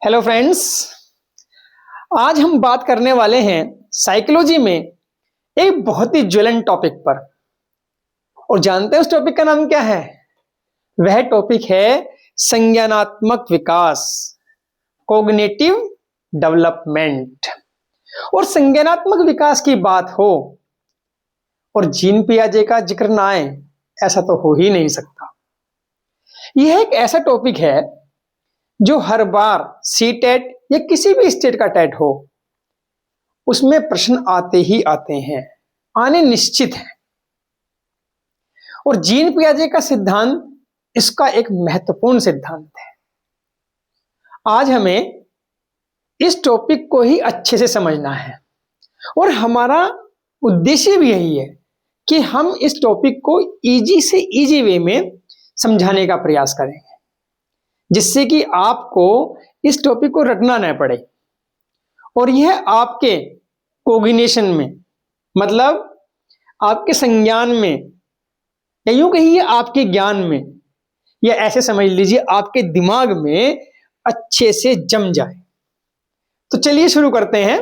Hello friends. आज हम बात करने वाले हैं साइकोलॉजी में एक बहुत ही ज्वलंत टॉपिक पर। और जानते हैं उस टॉपिक का नाम क्या है? वह टॉपिक है संज्ञानात्मक विकास, कॉग्निटिव डेवलपमेंट। और संज्ञानात्मक विकास की बात हो और जीन पियाजे का जिक्र ना आए, ऐसा तो हो ही नहीं सकता। यह एक ऐसा टॉपिक है जो हर बार सीटेट या किसी भी स्टेट का टेट हो, उसमें प्रश्न आते ही आते हैं, आने निश्चित है। और जीन पियाजे का सिद्धांत इसका एक महत्वपूर्ण सिद्धांत है। आज हमें इस टॉपिक को ही अच्छे से समझना है और हमारा उद्देश्य भी यही है कि हम इस टॉपिक को इजी से इजी वे में समझाने का प्रयास करेंगे, जिससे कि आपको इस टॉपिक को रटना न पड़े और यह आपके कोग्निशन में, मतलब आपके संज्ञान में, या यूं कहिए आपके ज्ञान में, या ऐसे समझ लीजिए आपके दिमाग में अच्छे से जम जाए। तो चलिए शुरू करते हैं।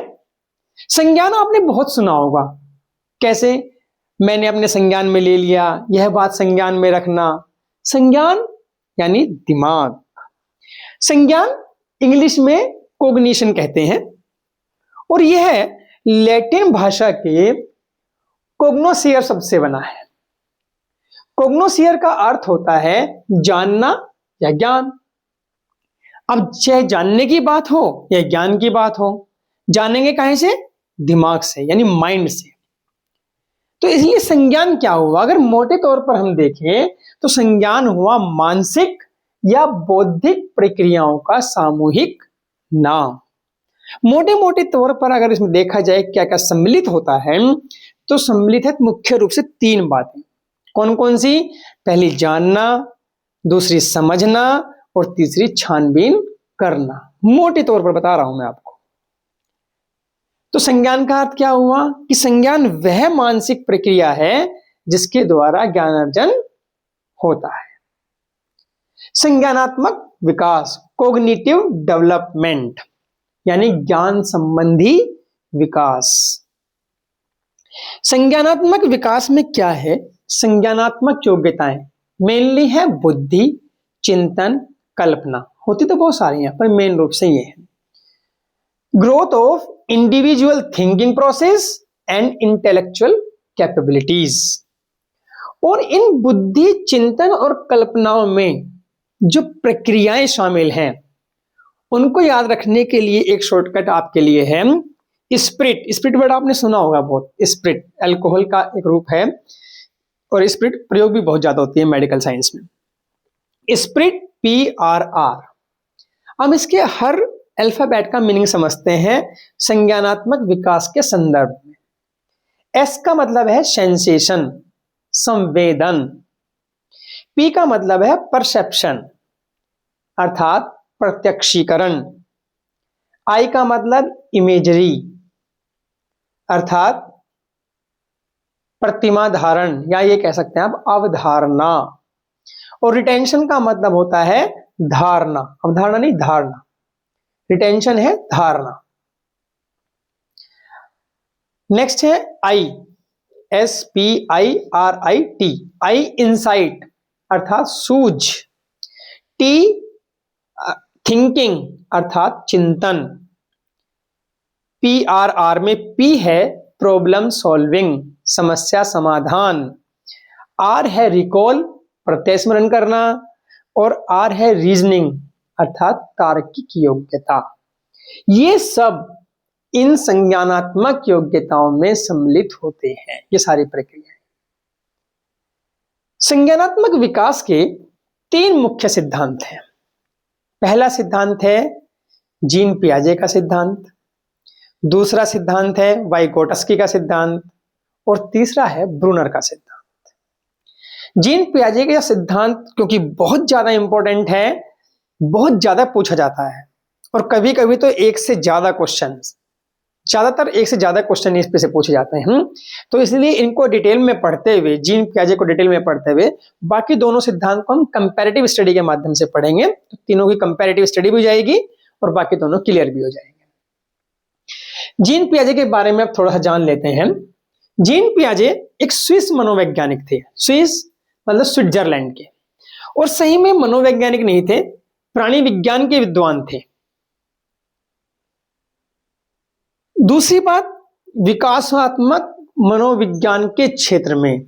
संज्ञान आपने बहुत सुना होगा। कैसे? मैंने अपने संज्ञान में ले लिया, यह बात संज्ञान में रखना। संज्ञान यानी दिमाग। संज्ञान इंग्लिश में कोग्निशन कहते हैं और यह लैटिन भाषा के कोग्नोसियर शब्द से बना है। कोग्नोसियर का अर्थ होता है जानना या ज्ञान। अब चाहे जानने की बात हो या ज्ञान की बात हो, जानेंगे कहां से? दिमाग से, यानी माइंड से। तो इसलिए संज्ञान क्या हुआ? अगर मोटे तौर पर हम देखें तो संज्ञान हुआ मानसिक या बौद्धिक प्रक्रियाओं का सामूहिक नाम। मोटे मोटे तौर पर अगर इसमें देखा जाए क्या क्या सम्मिलित होता है, तो सम्मिलित है मुख्य रूप से तीन बातें। कौन कौन सी? पहली जानना, दूसरी समझना और तीसरी छानबीन करना। मोटे तौर पर बता रहा हूं मैं आपको। तो संज्ञान का अर्थ क्या हुआ कि संज्ञान वह मानसिक प्रक्रिया है जिसके द्वारा ज्ञानार्जन होता है। संज्ञानात्मक विकास, कॉग्निटिव डेवलपमेंट, यानी ज्ञान संबंधी विकास। संज्ञानात्मक विकास में क्या है? संज्ञानात्मक योग्यताएं मेनली है बुद्धि, चिंतन, कल्पना। होती तो बहुत सारी हैं पर मेन रूप से ये है growth of individual thinking process and intellectual capabilities. और इन बुद्धि, चिंतन और कल्पनाओं में जो प्रक्रियाएं शामिल हैं उनको याद रखने के लिए एक शॉर्टकट आपके लिए है स्प्रिट। स्प्रिट वर्ड आपने सुना होगा बहुत। स्प्रिट अल्कोहल का एक रूप है और स्प्रिट प्रयोग भी बहुत ज्यादा होती है मेडिकल साइंस में। Spirit PRR। हम इसके हर अल्फाबेट का मीनिंग समझते हैं संज्ञानात्मक विकास के संदर्भ में। S का मतलब है सेंसेशन, संवेदन। P का मतलब है परसेप्शन, अर्थात प्रत्यक्षीकरण। I का मतलब इमेजरी, अर्थात प्रतिमा धारण, या ये कह सकते हैं आप अवधारणा। और रिटेंशन का मतलब होता है धारणा। अवधारणा नहीं, धारणा। रिटेंशन है धारणा। नेक्स्ट है I, SPIRIT। I इंसाइट, अर्थात सूझ। T थिंकिंग, अर्थात चिंतन। PRR में P है प्रॉब्लम सॉल्विंग, समस्या समाधान। R है रिकॉल, प्रत्यय स्मरण करना। और R है रीजनिंग, अर्थात तार्किक योग्यता। ये सब इन संज्ञानात्मक योग्यताओं में सम्मिलित होते हैं, ये सारी प्रक्रियाएं। संज्ञानात्मक विकास के तीन मुख्य सिद्धांत हैं। पहला सिद्धांत है जीन पियाजे का सिद्धांत, दूसरा सिद्धांत है वाइगोटस्की का सिद्धांत और तीसरा है ब्रूनर का सिद्धांत। जीन पियाजे का सिद्धांत क्योंकि बहुत ज्यादा इंपॉर्टेंट है, बहुत ज्यादा पूछा जाता है और कभी कभी तो एक से ज्यादा क्वेश्चन, ज्यादातर एक से ज्यादा क्वेश्चन इस पे से पूछे जाते हैं। तो इसलिए इनको डिटेल में पढ़ते हुए, जीन पियाजे को डिटेल में पढ़ते हुए, बाकी दोनों सिद्धांत को हम कंपैरेटिव स्टडी के माध्यम से पढ़ेंगे। तो तीनों की कंपैरेटिव स्टडी भी हो जाएगी और बाकी दोनों क्लियर भी हो जाएंगे। जीन पियाजे के बारे में अब थोड़ा सा जान लेते हैं। जीन पियाजे एक स्विस मनोवैज्ञानिक थे। स्विस मतलब स्विट्जरलैंड के, और सही में मनोवैज्ञानिक नहीं थे, प्राणी विज्ञान के विद्वान थे। दूसरी बात, विकासात्मक मनोविज्ञान के क्षेत्र में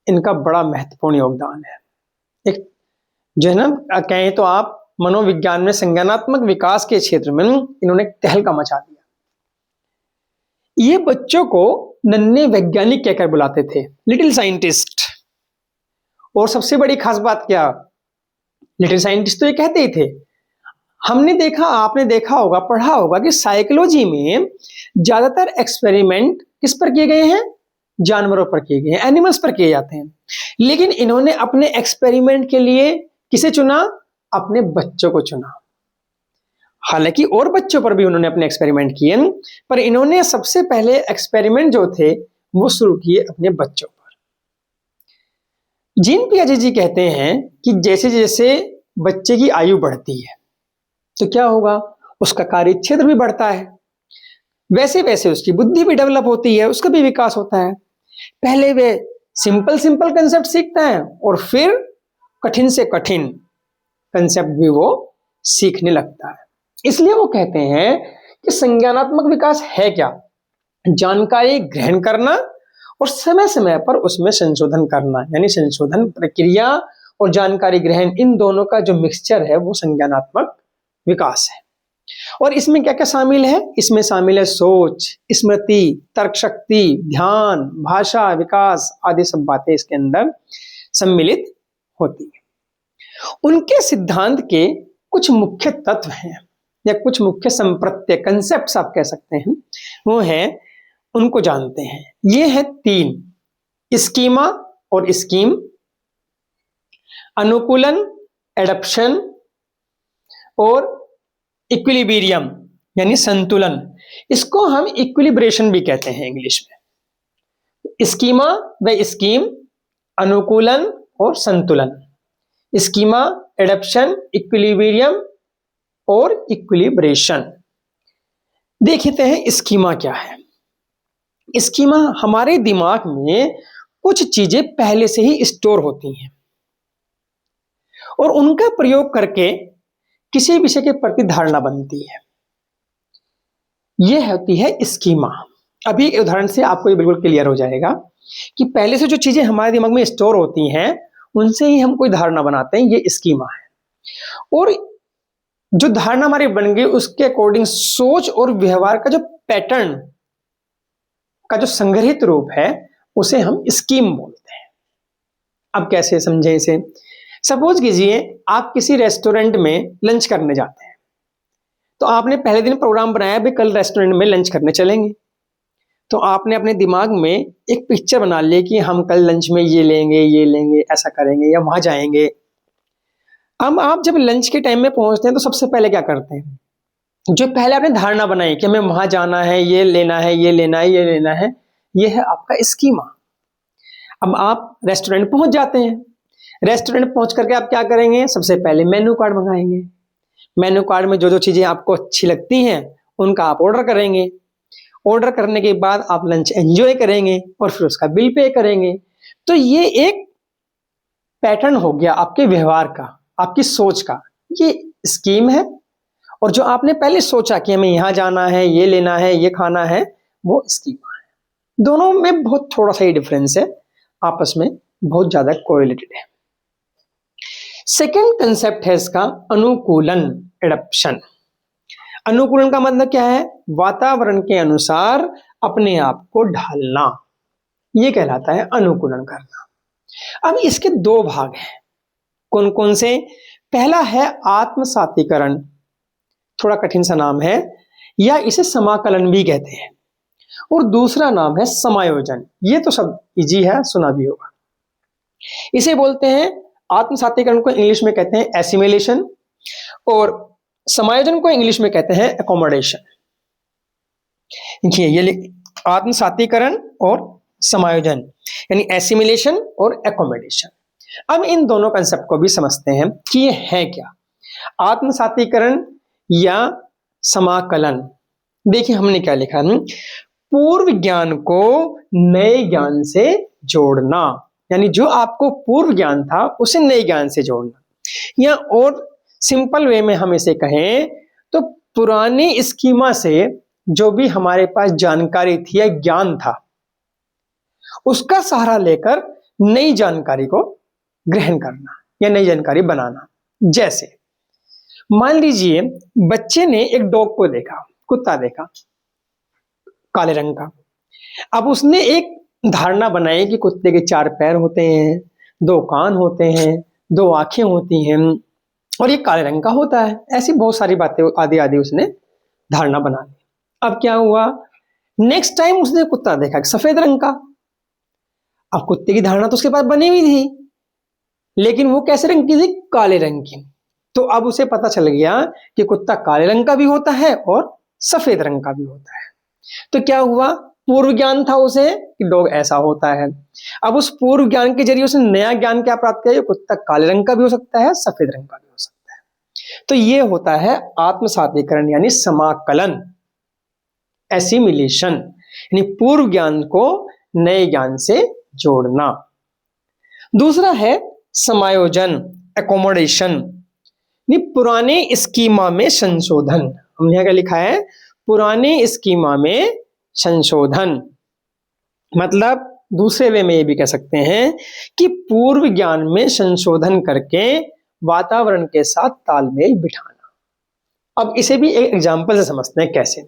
इनका बड़ा महत्वपूर्ण योगदान है। एक जो है ना, कहें तो आप मनोविज्ञान में संज्ञानात्मक विकास के क्षेत्र में इन्होंने तहलका मचा दिया। ये बच्चों को नन्हे वैज्ञानिक कहकर बुलाते थे, लिटिल साइंटिस्ट। और सबसे बड़ी खास बात क्या, लिटिल साइंटिस्ट तो ये कहते ही थे। हमने देखा, आपने देखा होगा, पढ़ा होगा कि साइकोलॉजी में ज्यादातर एक्सपेरिमेंट किस पर किए गए हैं, जानवरों पर किए गए हैं, एनिमल्स पर किए जाते हैं। लेकिन इन्होंने अपने एक्सपेरिमेंट के लिए किसे चुना, अपने बच्चों को चुना। हालांकि और बच्चों पर भी उन्होंने अपने एक्सपेरिमेंट किए, पर इन्होंने सबसे पहले एक्सपेरिमेंट जो थे वो शुरू किए अपने बच्चों पर। जीन पियाजे जी कहते हैं कि जैसे जैसे बच्चे की आयु बढ़ती है तो क्या होगा, उसका कार्य क्षेत्र भी बढ़ता है, वैसे वैसे उसकी बुद्धि भी डेवलप होती है, उसका भी विकास होता है। पहले वे सिंपल सिंपल कंसेप्ट सीखता है और फिर कठिन से कठिन कंसेप्ट भी वो सीखने लगता है। इसलिए वो कहते हैं कि संज्ञानात्मक विकास है क्या, जानकारी ग्रहण करना और समय समय पर उसमें संशोधन करना, यानी संशोधन प्रक्रिया और जानकारी ग्रहण, इन दोनों का जो मिक्सचर है वो संज्ञानात्मक विकास है। और इसमें क्या क्या शामिल है, इसमें शामिल है सोच, स्मृति, तर्क शक्ति, ध्यान, भाषा विकास आदि सब बातें इसके अंदर सम्मिलित होती है। उनके सिद्धांत के कुछ मुख्य तत्व हैं या कुछ मुख्य संप्रत्यय, कंसेप्ट्स आप कह सकते हैं, वो है, उनको जानते हैं। ये है 3, स्कीमा और स्कीम, अनुकूलन एडप्शन और इक्विलिब्रियम यानी संतुलन। इसको हम इक्विलिब्रेशन भी कहते हैं इंग्लिश में। स्कीमा व स्कीम, अनुकूलन और संतुलन, स्कीमा, एडप्शन, इक्विलिब्रियम और इक्विलिब्रेशन। देखते हैं स्कीमा क्या है। स्कीमा हमारे दिमाग में कुछ चीजें पहले से ही स्टोर होती हैं और उनका प्रयोग करके किसी विषय के प्रति धारणा बनती है, यह होती है स्कीमा। अभी एक उदाहरण से आपको ये बिल्कुल क्लियर हो जाएगा कि पहले से जो चीजें हमारे दिमाग में स्टोर होती हैं उनसे ही हम कोई धारणा बनाते हैं, ये स्कीमा है। और जो धारणा हमारी बन गई उसके अकॉर्डिंग सोच और व्यवहार का जो पैटर्न का जो संग्रहित रूप है उसे हम स्कीम बोलते हैं। अब कैसे समझें इसे, सपोज कीजिए आप किसी रेस्टोरेंट में लंच करने जाते हैं, तो आपने पहले दिन प्रोग्राम बनाया भी कल रेस्टोरेंट में लंच करने चलेंगे, तो आपने अपने दिमाग में एक पिक्चर बना ली कि हम कल लंच में ये लेंगे, ऐसा करेंगे या वहां जाएंगे। अब आप जब लंच के टाइम में पहुंचते हैं तो सबसे पहले क्या करते हैं, जो पहले आपने धारणा बनाई कि हमें वहां जाना है, ये लेना है, ये लेना है, ये लेना है, ये है आपका स्कीमा। अब आप रेस्टोरेंट पहुंच जाते हैं, रेस्टोरेंट पहुंच करके आप क्या करेंगे, सबसे पहले मेन्यू कार्ड मंगाएंगे। मेन्यू कार्ड में जो जो चीजें आपको अच्छी लगती हैं उनका आप ऑर्डर करेंगे। ऑर्डर करने के बाद आप लंच एंजॉय करेंगे और फिर उसका बिल पे करेंगे। तो ये एक पैटर्न हो गया आपके व्यवहार का, आपकी सोच का, ये स्कीम है। और जो आपने पहले सोचा कि हमें यहां जाना है, ये लेना है, ये खाना है, वो स्कीमा है। दोनों में बहुत थोड़ा सा ही डिफरेंस है, आपस में बहुत ज्यादा कोरिलेटेड है। सेकेंड कंसेप्ट है इसका अनुकूलन, एडप्शन। अनुकूलन का मतलब क्या है, वातावरण के अनुसार अपने आप को ढालना, ये कहलाता है अनुकूलन करना। अब इसके 2 भाग हैं, कौन कौन से, पहला है आत्मसातीकरण, थोड़ा कठिन सा नाम है, या इसे समाकलन भी कहते हैं, और दूसरा नाम है समायोजन। ये तो सब इजी है, सुना भी होगा। इसे बोलते हैं, आत्मसातीकरण को इंग्लिश में कहते हैं एसिमिलेशन और समायोजन को इंग्लिश में कहते हैं एकोमोडेशन। ये आत्मसातीकरण और समायोजन यानी एसिमिलेशन और एकोमोडेशन। अब इन दोनों कंसेप्ट को भी समझते हैं कि ये है क्या। आत्मसातीकरण या समाकलन। देखिए हमने क्या लिखा है, पूर्व ज्ञान को नए ज्ञान से जोड़ना, यानी जो आपको पूर्व ज्ञान था उसे नए ज्ञान से जोड़ना। या और सिंपल वे में हम इसे कहें तो पुराने स्कीमा से जो भी हमारे पास जानकारी थी या ज्ञान था उसका सहारा लेकर नई जानकारी को ग्रहण करना या नई जानकारी बनाना। जैसे मान लीजिए बच्चे ने एक डॉग को देखा, कुत्ता देखा काले रंग का। अब उसने एक धारणा बनाई कि कुत्ते के 4 पैर होते हैं, 2 कान होते हैं, 2 आंखें होती हैं और ये काले रंग का होता है। ऐसी बहुत सारी बातें आदि आदि उसने धारणा बना ली। अब क्या हुआ, नेक्स्ट टाइम उसने कुत्ता देखा सफेद रंग का। अब कुत्ते की धारणा तो उसके पास बनी हुई थी, लेकिन वो कैसे रंग की थी, काले रंग की। तो अब उसे पता चल गया कि कुत्ता काले रंग का भी होता है और सफेद रंग का भी होता है। तो क्या हुआ, पूर्व ज्ञान था उसे कि डॉग ऐसा होता है। अब उस पूर्व ज्ञान के जरिए उसने नया ज्ञान क्या प्राप्त किया, कुत्ता काले रंग का भी हो सकता है, सफेद रंग का भी हो सकता है। तो ये होता है आत्मसातीकरण यानी समाकलन, एसिमिलेशन, यानी पूर्व ज्ञान को नए ज्ञान से जोड़ना। दूसरा है समायोजन, एकोमोडेशन, पुराने स्कीमा में संशोधन। हमने यहां क्या लिखा है, पुराने स्कीमा में संशोधन। मतलब दूसरे वे में ये भी कह सकते हैं कि पूर्व ज्ञान में संशोधन करके वातावरण के साथ तालमेल बिठाना। अब इसे भी एक एग्जांपल से समझते हैं कैसे।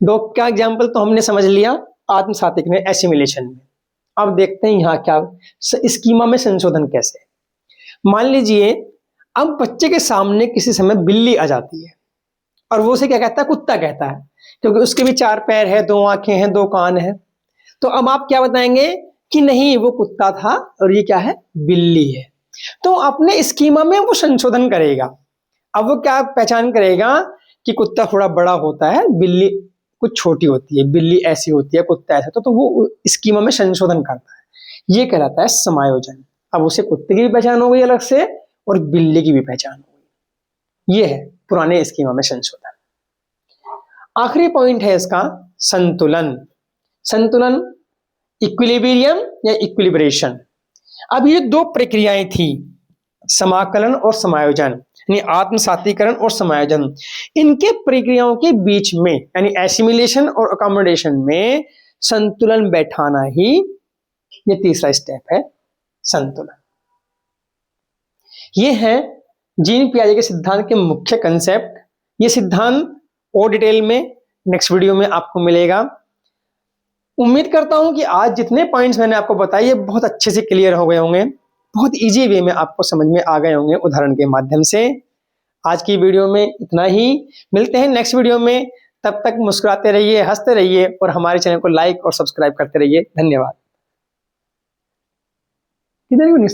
डॉग का एग्जांपल तो हमने समझ लिया आत्मसातिक में, एसिमिलेशन में। अब देखते हैं यहाँ क्या स्कीमा में संशोधन कैसे। मान लीजिए अब बच्चे के सामने किसी समय बिल्ली आ जाती है और वो उसे क्या कहता है, कुत्ता कहता है, क्योंकि उसके भी 4 पैर है, 2 आंखें हैं, 2 कान है। तो अब आप क्या बताएंगे कि नहीं वो कुत्ता था और ये क्या है, बिल्ली है। तो अपने स्कीमा में वो संशोधन करेगा। अब वो क्या पहचान करेगा कि कुत्ता थोड़ा बड़ा होता है, बिल्ली कुछ छोटी होती है, बिल्ली ऐसी होती है, कुत्ता ऐसा। तो वो स्कीमा में संशोधन करता है। ये कहलाता है समायोजन। अब उसे कुत्ते की भी पहचान हो गई अलग से और बिल्ली की भी पहचान हो गई। ये है पुराने स्कीमा में संशोधन। आखिरी पॉइंट है इसका संतुलन। संतुलन, इक्विलिब्रियम या इक्विलिब्रेशन। अब ये 2 प्रक्रियाएं थी, समाकलन और समायोजन, यानी आत्मसातीकरण और समायोजन। इनके प्रक्रियाओं के बीच में यानी एसिमिलेशन और अकोमोडेशन में संतुलन बैठाना ही ये तीसरा स्टेप है, संतुलन। ये है जीन पियाजे के सिद्धांत के मुख्य कंसेप्ट। ये सिद्धांत और डिटेल में नेक्स्ट वीडियो में आपको मिलेगा। उम्मीद करता हूं कि आज जितने पॉइंट्स मैंने आपको बताए ये बहुत अच्छे से क्लियर हो गए होंगे, बहुत इजी वे में आपको समझ में आ गए होंगे उदाहरण के माध्यम से। आज की वीडियो में इतना ही, मिलते हैं नेक्स्ट वीडियो में। तब तक मुस्कुराते रहिए, हंसते रहिए और हमारे चैनल को लाइक और सब्सक्राइब करते रहिए। धन्यवाद।